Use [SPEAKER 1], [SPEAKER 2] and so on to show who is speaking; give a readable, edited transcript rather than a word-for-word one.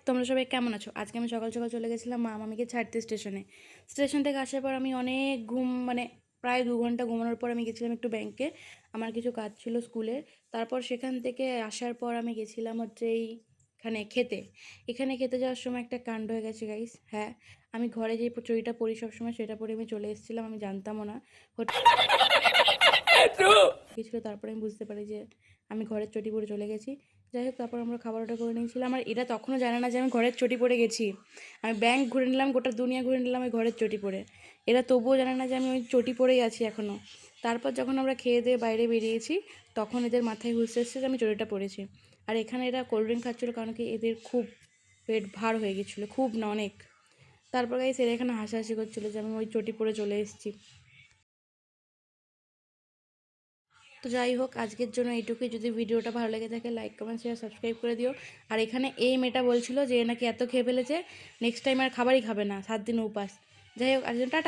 [SPEAKER 1] তোমরা সবাই কেমন আছো? আজকে আমি সকাল সকাল চলে গেছিলাম মা মামিকে ছাড়তে স্টেশনে। স্টেশন থেকে আসার পর আমি অনেক প্রায় 2 ঘন্টা ঘুমানোর পর আমি গেছিলাম একটু ব্যাংকে। আমার কিছু কাজ ছিল স্কুলের। তারপর সেখান থেকে আসার পর আমি গেছিলাম হচ্ছে এখানে খেতে। এখানে খেতে যাওয়ার সময় একটা কাণ্ড হয়ে গেছে গাইস। হ্যাঁ, আমি ঘরে যে চটিটা পরি সবসময় সেটা পরে আমি চলে এসেছিলাম। আমি জানতামও না। গেছিলো তারপরে আমি বুঝতে পারি যে আমি ঘরের চটি পরে চলে গেছি। যাই হোক, তারপর আমরা খাবার অর্ডার করে নিয়েছিলাম। আর এরা তখনও জানে না যে আমি ঘরের চটি পরে গেছি। আমি ব্যাংক ঘুরে নিলাম, গোটা দুনিয়া ঘুরে নিলাম ওই ঘরের চটি পরে। এরা তবুও জানে না যে আমি ওই চটি পরেই আছি এখনও। তারপর যখন আমরা খেয়ে দিয়ে বাইরে বেরিয়েছি তখন এদের মাথায় হুঁশ এসেছে যে আমি চটিটা পরেছি। আর এখানে এরা কোল্ড ড্রিঙ্ক খাচ্ছিলো, কারণ কি এদের খুব পেট ভার হয়ে গেছিলো, খুব না অনেক। তারপর গাইস এরা এখানে হাসাহাসি করছিলো যে আমি ওই চটি পরে চলে এসেছি। তো যাই হোক, আজকের জন্য এইটুকুই। যদি ভিডিওটা ভালো লেগে থাকে লাইক কমেন্ট শেয়ার সাবস্ক্রাইব করে দিও। আর এখানে এই মেয়েটা বলছিল যে এ নাকি এত খেয়ে ফেলেছে, নেক্সট টাইম আর খাবারই খাবে না, 7 দিন উপাস। যাই হোক, আজকে টাটা।